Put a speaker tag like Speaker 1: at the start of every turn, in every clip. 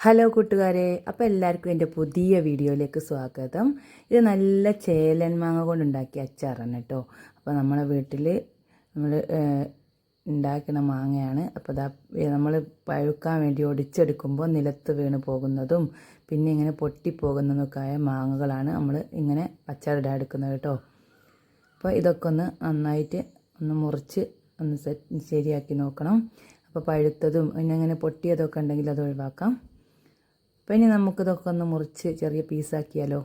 Speaker 1: Hello കൂട്ടുകാരെ, അപ്പോൾ എല്ലാവർക്കും എൻ്റെ പുതിയ വീഡിയോയിലേക്ക് സ്വാഗതം. ഇത് നല്ല ചേലൻ മാങ്ങ കൊണ്ടുണ്ടാക്കിയ അച്ചാറാണ് കേട്ടോ. അപ്പോൾ നമ്മളെ വീട്ടിൽ നമ്മൾ ഉണ്ടാക്കുന്ന മാങ്ങയാണ്. അപ്പോൾ നമ്മൾ പഴുക്കാൻ വേണ്ടി ഒടിച്ചെടുക്കുമ്പോൾ നിലത്ത് വീണ് പോകുന്നതും പിന്നെ ഇങ്ങനെ പൊട്ടിപ്പോകുന്നതൊക്കെ ആയ മാങ്ങകളാണ് നമ്മൾ ഇങ്ങനെ അച്ചാറിടാൻ എടുക്കുന്നത് കേട്ടോ. അപ്പോൾ ഇതൊക്കെ ഒന്ന് നന്നായിട്ട് ഒന്ന് മുറിച്ച് ഒന്ന് ശരിയാക്കി നോക്കണം. അപ്പോൾ പഴുത്തതും പിന്നെ ഇങ്ങനെ പൊട്ടിയതൊക്കെ ഉണ്ടെങ്കിൽ അത് ഒഴിവാക്കാം. അപ്പോൾ ഇനി നമുക്കിതൊക്കെ ഒന്ന് മുറിച്ച് ചെറിയ പീസാക്കിയാലോ.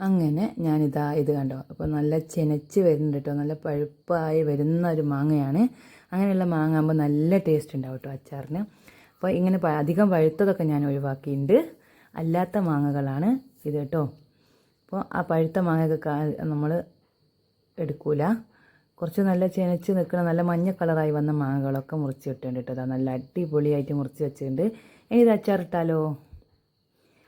Speaker 1: അങ്ങനെ ഞാനിതാ ഇത് കണ്ടോ. അപ്പോൾ നല്ല ചെനച്ച് വരുന്നുണ്ട് കേട്ടോ. നല്ല പഴുപ്പായി വരുന്ന ഒരു മാങ്ങയാണ്. അങ്ങനെയുള്ള മാങ്ങ ആകുമ്പോൾ നല്ല ടേസ്റ്റ് ഉണ്ടാവും കേട്ടോ അച്ചാറിന്. അപ്പോൾ ഇങ്ങനെ അധികം പഴുത്തതൊക്കെ ഞാൻ ഒഴിവാക്കിയിട്ടുണ്ട്. അല്ലാത്ത മാങ്ങകളാണ് ഇത് കേട്ടോ. അപ്പോൾ ആ പഴുത്ത മാങ്ങയൊക്കെ നമ്മൾ എടുക്കൂല. കുറച്ച് നല്ല ചെനച്ച് നിൽക്കുന്ന നല്ല മഞ്ഞ കളറായി വന്ന മാങ്ങകളൊക്കെ മുറിച്ച് ഇട്ടുണ്ട് കേട്ടോ. അതാ നല്ല അടിപൊളിയായിട്ട് മുറിച്ച് വെച്ചിട്ടുണ്ട്. ഇനി ഇത് അച്ചാറിട്ടാലോ.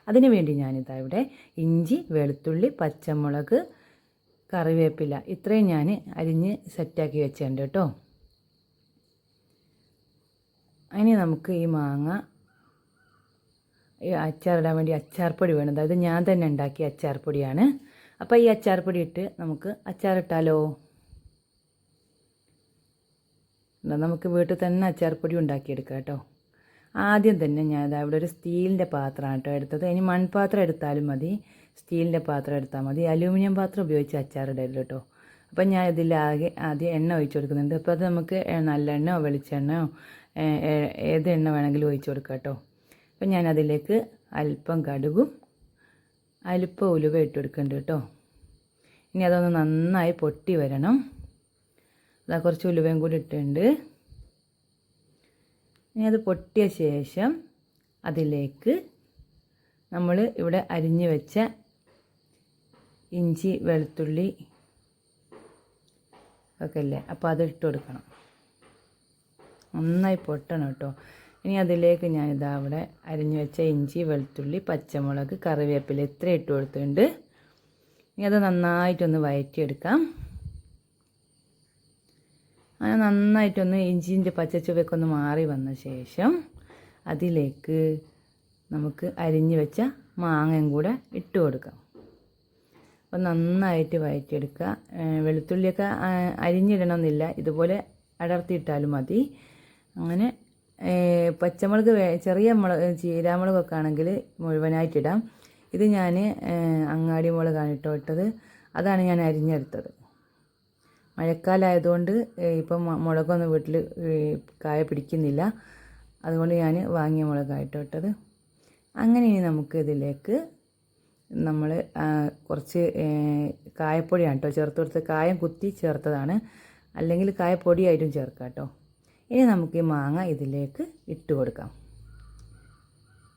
Speaker 1: അതിന് വേണ്ടി ഞാനിതാ ഇവിടെ ഇഞ്ചി, വെളുത്തുള്ളി, പച്ചമുളക്, കറിവേപ്പില ഇത്രയും ഞാൻ അരിഞ്ഞ് സെറ്റാക്കി വെച്ചിട്ടുണ്ട് കേട്ടോ. ഇനി നമുക്ക് ഈ മാങ്ങ അച്ചാറിടാൻ വേണ്ടി അച്ചാർപ്പൊടി വേണം. അതായത് ഞാൻ തന്നെ ഉണ്ടാക്കിയ അച്ചാർപ്പൊടിയാണ്. അപ്പോൾ ഈ അച്ചാർപ്പൊടി ഇട്ട് നമുക്ക് അച്ചാറിട്ടാലോ. നമുക്ക് വീട്ടിൽ തന്നെ അച്ചാർപ്പൊടി ഉണ്ടാക്കിയെടുക്കാം കേട്ടോ. ആദ്യം തന്നെ ഞാൻ അവിടെ ഒരു സ്റ്റീലിൻ്റെ പാത്രമാണ് കേട്ടോ എടുത്തത്. ഇനി മൺപാത്രം എടുത്താലും മതി, സ്റ്റീലിൻ്റെ പാത്രം എടുത്താൽ മതി. അലൂമിനിയം പാത്രം ഉപയോഗിച്ച് അച്ചാറിടരുത് കേട്ടോ. അപ്പം ഞാൻ ആദ്യം എണ്ണ ഒഴിച്ച് കൊടുക്കുന്നുണ്ട്. അപ്പോൾ അത് നമുക്ക് നല്ലെണ്ണയോ വെളിച്ചെണ്ണയോ ഏത് എണ്ണ വേണമെങ്കിലും ഒഴിച്ച് കൊടുക്കാം കേട്ടോ. അപ്പം ഞാൻ അതിലേക്ക് അല്പം കടുകും അല്പം ഉലുവ ഇട്ട് കൊടുക്കുന്നുണ്ട് കേട്ടോ. ഇനി അതൊന്ന് നന്നായി പൊട്ടി വരണം. അതാ കുറച്ച് ഉലുവയും കൂടി ഇട്ടിട്ടുണ്ട്. ഇനി അത് പൊട്ടിയ ശേഷം അതിലേക്ക് നമ്മൾ ഇവിടെ അരിഞ്ഞ് വെച്ച ഇഞ്ചി, വെളുത്തുള്ളി ഒക്കെ അല്ലേ, അപ്പോൾ അത് ഇട്ട് കൊടുക്കണം. നന്നായി പൊട്ടണം കേട്ടോ. ഇനി അതിലേക്ക് ഞാനിതാ അവിടെ അരിഞ്ഞ് വെച്ച ഇഞ്ചി, വെളുത്തുള്ളി, പച്ചമുളക്, കറിവേപ്പില ഇത്ര ഇട്ട് കൊടുത്തിട്ടുണ്ട്. ഇനി അത് നന്നായിട്ടൊന്ന് വഴറ്റിയെടുക്കാം. അങ്ങനെ നന്നായിട്ടൊന്ന് ഇഞ്ചിൻ്റെ പച്ചച്ചുവയൊക്കെ ഒന്ന് മാറി വന്ന ശേഷം അതിലേക്ക് നമുക്ക് അരിഞ്ഞ് വെച്ച മാങ്ങയും കൂടെ ഇട്ട് കൊടുക്കാം. അപ്പോൾ നന്നായിട്ട് വഴറ്റിയെടുക്കുക. വെളുത്തുള്ളിയൊക്കെ അരിഞ്ഞിടണമെന്നില്ല, ഇതുപോലെ അടർത്തിയിട്ടാലും മതി. അങ്ങനെ പച്ചമുളക് ചെറിയ ചീരാമുളകൊക്കെ ആണെങ്കിൽ മുഴുവനായിട്ടിടാം. ഇത് ഞാൻ അങ്ങാടി മുളകാണ് ഇട്ടത്. അതാണ് ഞാൻ അരിഞ്ഞെടുത്തത്. മഴക്കാലമായതുകൊണ്ട് ഇപ്പം മുളകൊന്നും വീട്ടിൽ കായ പിടിക്കുന്നില്ല, അതുകൊണ്ട് ഞാൻ വാങ്ങിയ മുളകായിട്ട് ഇട്ടത്. അങ്ങനെ ഇനി നമുക്ക് ഇതിലേക്ക് നമ്മൾ കുറച്ച് കായപ്പൊടിയാണ് കേട്ടോ ചേർത്ത് കൊടുത്ത്. കായം കുത്തി ചേർത്തതാണ്, അല്ലെങ്കിൽ കായപ്പൊടിയായിട്ടും ചേർക്കാം കേട്ടോ. ഇനി നമുക്ക് ഈ മാങ്ങ ഇതിലേക്ക് ഇട്ട് കൊടുക്കാം.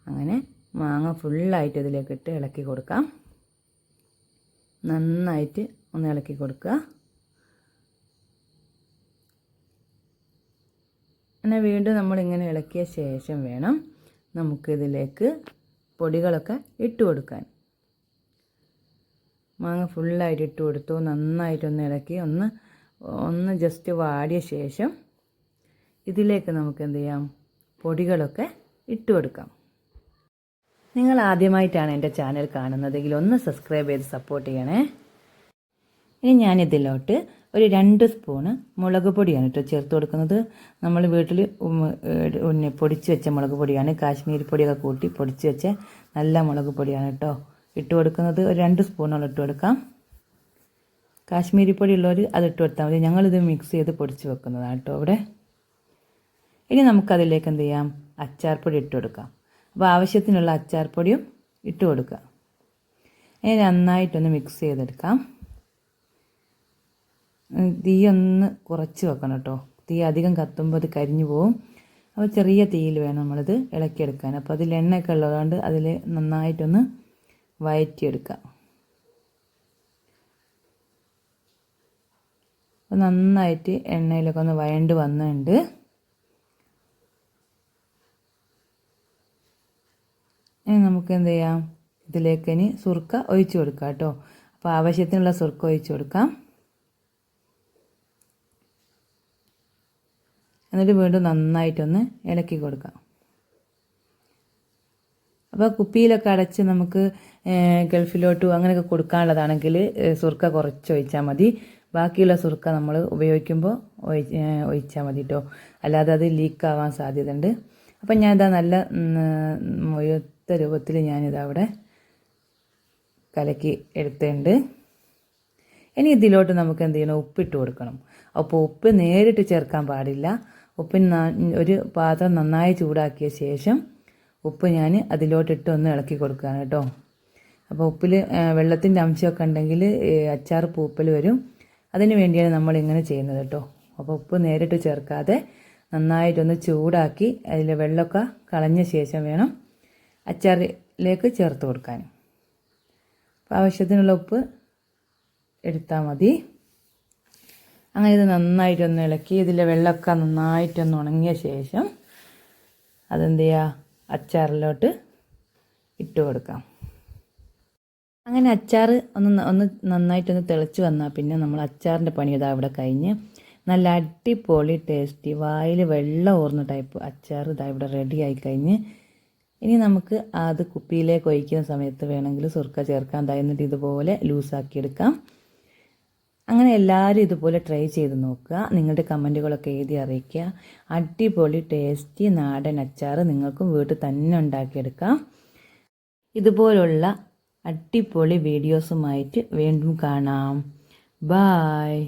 Speaker 1: അങ്ങനെ മാങ്ങ ഫുള്ളായിട്ട് ഇതിലേക്ക് ഇട്ട് ഇളക്കി കൊടുക്കാം. നന്നായിട്ട് ഒന്ന് ഇളക്കി കൊടുക്കുക. അങ്ങനെ വീണ്ടും നമ്മളിങ്ങനെ ഇളക്കിയ ശേഷം വേണം നമുക്കിതിലേക്ക് പൊടികളൊക്കെ ഇട്ട് കൊടുക്കാൻ. മാങ്ങ ഫുള്ളായിട്ട് ഇട്ട് കൊടുത്തു. നന്നായിട്ടൊന്ന് ഇളക്കി ഒന്ന് ജസ്റ്റ് വാടിയ ശേഷം ഇതിലേക്ക് നമുക്ക് എന്ത് ചെയ്യാം, പൊടികളൊക്കെ ഇട്ട് കൊടുക്കാം. നിങ്ങൾ ആദ്യമായിട്ടാണ് എൻ്റെ ചാനൽ കാണുന്നതെങ്കിൽ ഒന്ന് സബ്സ്ക്രൈബ് ചെയ്ത് സപ്പോർട്ട് ചെയ്യണേ. ഇനി ഞാനിതിലോട്ട് ഒരു 2 സ്പൂണ് മുളക് പൊടിയാണ് കേട്ടോ ചേർത്ത് കൊടുക്കുന്നത്. നമ്മൾ വീട്ടിൽ പൊടിച്ച് വെച്ച മുളക് പൊടിയാണ്. കാശ്മീരി പൊടിയൊക്കെ കൂട്ടി പൊടിച്ച് വെച്ച നല്ല മുളക് പൊടിയാണ് കേട്ടോ ഇട്ട് കൊടുക്കുന്നത്. ഒരു 2 സ്പൂണോളം ഇട്ട് കൊടുക്കാം. കാശ്മീരി പൊടി ഉള്ളവർ അത് ഇട്ട് കൊടുത്താൽ മതി. ഞങ്ങളിത് മിക്സ് ചെയ്ത് പൊടിച്ച് വെക്കുന്നതാണ് കേട്ടോ ഇവിടെ. ഇനി നമുക്കതിലേക്ക് എന്ത് ചെയ്യാം, അച്ചാർപ്പൊടി ഇട്ട് കൊടുക്കാം. അപ്പോൾ ആവശ്യത്തിനുള്ള അച്ചാർപ്പൊടിയും ഇട്ട് കൊടുക്കുക. ഇനി നന്നായിട്ടൊന്ന് മിക്സ് ചെയ്തെടുക്കാം. തീ ഒന്ന് കുറച്ച് വെക്കണം കേട്ടോ. തീ അധികം കത്തുമ്പോൾ അത് കരിഞ്ഞു പോവും. അപ്പോൾ ചെറിയ തീയിൽ വേണം നമ്മളിത് ഇളക്കിയെടുക്കാൻ. അപ്പോൾ അതിൽ എണ്ണയൊക്കെ ഉള്ളതുകൊണ്ട് അതിൽ നന്നായിട്ടൊന്ന് വഴറ്റിയെടുക്കാം. അപ്പോൾ നന്നായിട്ട് എണ്ണയിലൊക്കെ ഒന്ന് വഴണ്ട് വന്നിട്ടുണ്ട്. ഇനി നമുക്ക് എന്ത് ചെയ്യാം, ഇതിലേക്ക് ഇനി സുർക്ക ഒഴിച്ച് കൊടുക്കാം കേട്ടോ. അപ്പോൾ ആവശ്യത്തിനുള്ള സുർക്ക ഒഴിച്ച് കൊടുക്കാം. എന്നിട്ട് വീണ്ടും നന്നായിട്ടൊന്ന് ഇളക്കി കൊടുക്കാം. അപ്പോൾ കുപ്പിയിലൊക്കെ അടച്ച് നമുക്ക് ഗൾഫിലോട്ടും അങ്ങനെയൊക്കെ കൊടുക്കാനുള്ളതാണെങ്കിൽ സുർക്ക കുറച്ച് ഒഴിച്ചാൽ മതി. ബാക്കിയുള്ള സുർക്ക നമ്മൾ ഉപയോഗിക്കുമ്പോൾ ഒഴിച്ചാൽ മതി കേട്ടോ, അല്ലാതെ അത് ലീക്കാവാൻ സാധ്യതയുണ്ട്. അപ്പം ഞാനിതാ നല്ല മൊയ്ത്ത രൂപത്തിൽ ഞാനിതാ അവിടെ കലക്കി എടുത്തിട്ടുണ്ട്. ഇനി ഇതിലോട്ട് നമുക്ക് എന്ത് ചെയ്യണം, ഉപ്പിട്ട് കൊടുക്കണം. അപ്പോൾ ഉപ്പ് നേരിട്ട് ചേർക്കാൻ പാടില്ല. ഉപ്പിന് ഒരു പാത്രം നന്നായി ചൂടാക്കിയ ശേഷം ഉപ്പ് ഞാൻ അതിലോട്ടിട്ട് ഒന്ന് ഇളക്കി കൊടുക്കുകയാണ് കേട്ടോ. അപ്പോൾ ഉപ്പിൽ വെള്ളത്തിൻ്റെ അംശമൊക്കെ ഉണ്ടെങ്കിൽ അച്ചാർ പൂപ്പൽ വരും. അതിന് വേണ്ടിയാണ് നമ്മൾ ഇങ്ങനെ ചെയ്യുന്നത് കേട്ടോ. അപ്പോൾ ഉപ്പ് നേരിട്ട് ചേർക്കാതെ നന്നായിട്ടൊന്ന് ചൂടാക്കി അതിൽ വെള്ളമൊക്കെ കളഞ്ഞ ശേഷം വേണം അച്ചാറിലേക്ക് ചേർത്ത് കൊടുക്കാൻ. അപ്പോൾ ആവശ്യത്തിനുള്ള ഉപ്പ് എടുത്താൽ മതി. അങ്ങനെ ഇത് നന്നായിട്ടൊന്ന് ഇളക്കി ഇതിലെ വെള്ളമൊക്കെ നന്നായിട്ടൊന്ന് ഉണങ്ങിയ ശേഷം അതെന്ത് ചെയ്യുക, അച്ചാറിലോട്ട് ഇട്ട് കൊടുക്കാം. അങ്ങനെ അച്ചാർ ഒന്ന് നന്നായിട്ടൊന്ന് തിളച്ച് വന്നാൽ പിന്നെ നമ്മൾ അച്ചാറിൻ്റെ പണി ഇതാ ഇവിടെ കഴിഞ്ഞ് നല്ല അടിപൊളി ടേസ്റ്റി വായിൽ വെള്ളം ഊർന്ന ടൈപ്പ് അച്ചാർ ഇതാ ഇവിടെ റെഡി ആയി കഴിഞ്ഞ്. ഇനി നമുക്ക് അത് കുപ്പിയിലേക്ക് ഒഴിക്കുന്ന സമയത്ത് വേണമെങ്കിൽ സുർക്ക ചേർക്കാൻ, എന്നിട്ട് ഇതുപോലെ ലൂസാക്കിയെടുക്കാം. അങ്ങനെ എല്ലാവരും ഇതുപോലെ ട്രൈ ചെയ്ത് നോക്കുക. നിങ്ങളുടെ കമൻറ്റുകളൊക്കെ എഴുതി അറിയിക്കുക. അടിപൊളി ടേസ്റ്റി നാടൻ അച്ചാർ നിങ്ങൾക്കും വീട്ടിൽ തന്നെ ഉണ്ടാക്കിയെടുക്കാം. ഇതുപോലുള്ള അടിപൊളി വീഡിയോസുമായിട്ട് വീണ്ടും കാണാം. ബായ്.